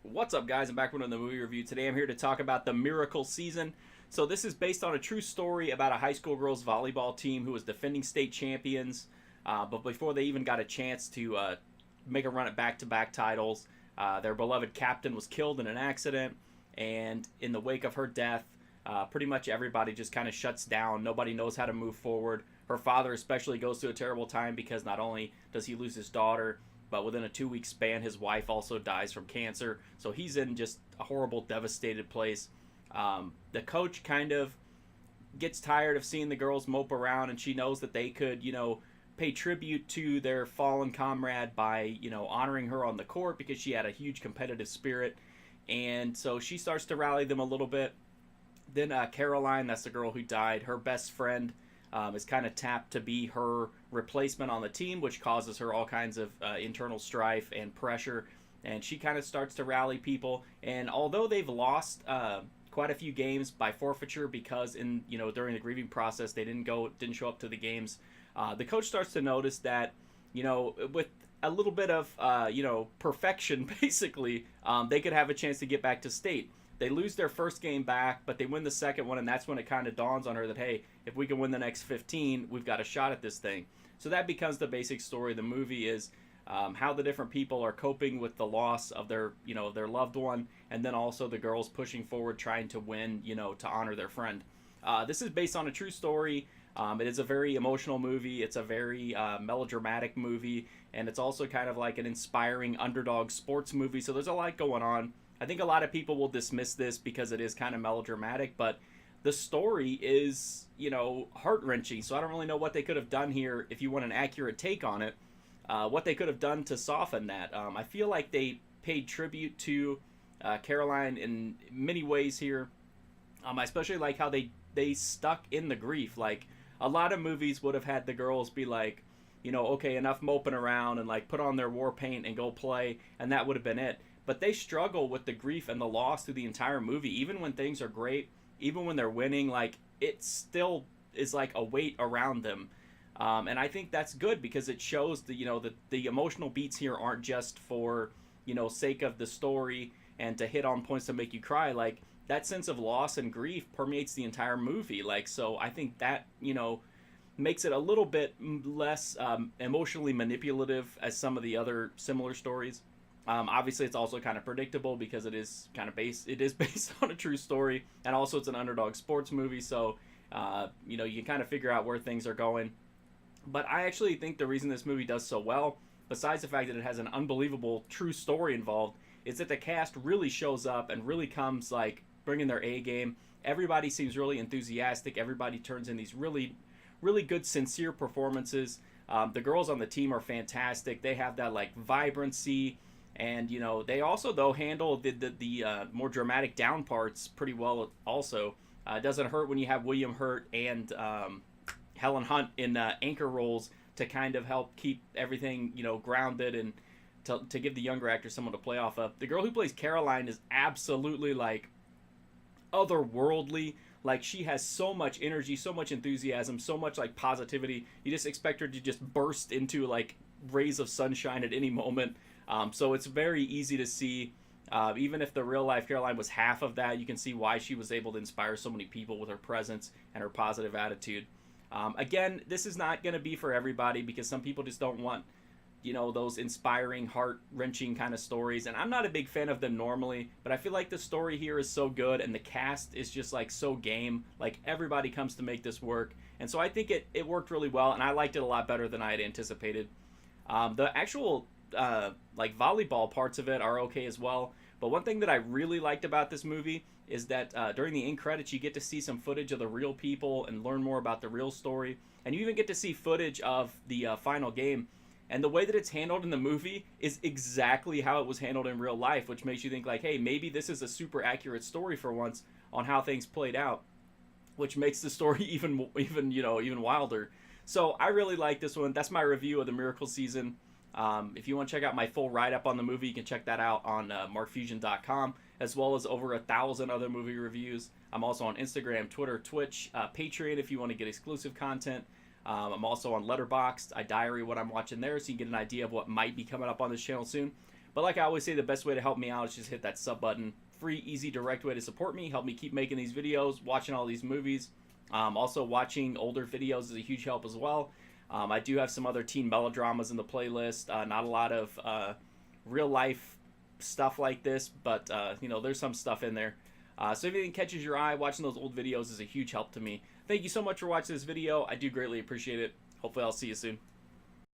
What's up, guys? I'm back with another movie review. Today I'm here to talk about The Miracle Season. So this is based on a true story about a high school girls volleyball team who was defending state champions. But before they even got a chance to make a run at back-to-back titles, their beloved captain was killed in an accident. And in the wake of her death, pretty much everybody just kind of shuts down. Nobody knows how to move forward. Her father especially goes through a terrible time because not only does he lose his daughter, but within a 2 week span, his wife also dies from cancer. So he's in just a horrible, devastated place. The coach kind of gets tired of seeing the girls mope around, and she knows that they could, pay tribute to their fallen comrade by, honoring her on the court because she had a huge competitive spirit. And so she starts to rally them a little bit. Then Caroline, that's the girl who died, her best friend, is kind of tapped to be her replacement on the team, which causes her all kinds of internal strife and pressure. And she kind of starts to rally people. And although they've lost quite a few games by forfeiture because during the grieving process they didn't show up to the games, the coach starts to notice that with a little bit of perfection, basically, they could have a chance to get back to state. They lose their first game back, but they win the second one, and that's when it kind of dawns on her that, hey, if we can win the next 15, we've got a shot at this thing. So that becomes the basic story of the movie, is how the different people are coping with the loss of their loved one, and then also the girls pushing forward, trying to win, to honor their friend. This is based on a true story. It is a very emotional movie. It's a very melodramatic movie, and it's also kind of like an inspiring underdog sports movie. So there's a lot going on. I think a lot of people will dismiss this because it is kind of melodramatic, but the story is, heart-wrenching. So I don't really know what they could have done here if you want an accurate take on it. What they could have done to soften that. I feel like they paid tribute to Caroline in many ways here. I especially like how they stuck in the grief. Like, a lot of movies would have had the girls be like, okay, enough moping around, and like put on their war paint and go play, and that would have been it. But they struggle with the grief and the loss through the entire movie. Even when things are great, even when they're winning, like, it still is like a weight around them. And I think that's good because it shows the emotional beats here aren't just for, sake of the story and to hit on points to make you cry. Like, that sense of loss and grief permeates the entire movie. Like, so I think that, makes it a little bit less emotionally manipulative as some of the other similar stories. Obviously, it's also kind of predictable because it is based on a true story, and also it's an underdog sports movie, so you can kind of figure out where things are going. But I actually think the reason this movie does so well, besides the fact that it has an unbelievable true story involved, is that the cast really shows up and really comes like bringing their A game. Everybody seems really enthusiastic. Everybody turns in these really, really good, sincere performances. The girls on the team are fantastic. They have that like vibrancy. And they also though handle the more dramatic down parts pretty well. Also, it doesn't hurt when you have William Hurt and Helen Hunt in anchor roles to kind of help keep everything grounded and to give the younger actors someone to play off of. The girl who plays Caroline is absolutely like otherworldly. Like, she has so much energy, so much enthusiasm, so much like positivity. You just expect her to just burst into like rays of sunshine at any moment. So it's very easy to see, even if the real life Caroline was half of that, you can see why she was able to inspire so many people with her presence and her positive attitude. Again, this is not going to be for everybody because some people just don't want, those inspiring, heart-wrenching kind of stories. And I'm not a big fan of them normally, but I feel like the story here is so good and the cast is just like so game. Like, everybody comes to make this work. And so I think it worked really well, and I liked it a lot better than I had anticipated. The actual like volleyball parts of it are okay as well, but one thing that I really liked about this movie is that during the end credits you get to see some footage of the real people and learn more about the real story, and you even get to see footage of the final game, and the way that it's handled in the movie is exactly how it was handled in real life, which makes you think like, hey, maybe this is a super accurate story for once on how things played out, which makes the story even wilder. So I really like this one. That's my review of The Miracle Season. If you want to check out my full write-up on the movie, you can check that out on markfusion.com, as well as over 1,000 other movie reviews. I'm also on Instagram, Twitter, Twitch, Patreon if you want to get exclusive content. I'm also on Letterboxd. I diary what I'm watching there so you can get an idea of what might be coming up on this channel soon. But like I always say, the best way to help me out is just hit that sub button. Free, easy, direct way to support me. Help me keep making these videos, watching all these movies. Also, watching older videos is a huge help as well. I do have some other teen melodramas in the playlist. Not a lot of real life stuff like this, but you know, there's some stuff in there. So if anything catches your eye, watching those old videos is a huge help to me. Thank you so much for watching this video. I do greatly appreciate it. Hopefully I'll see you soon.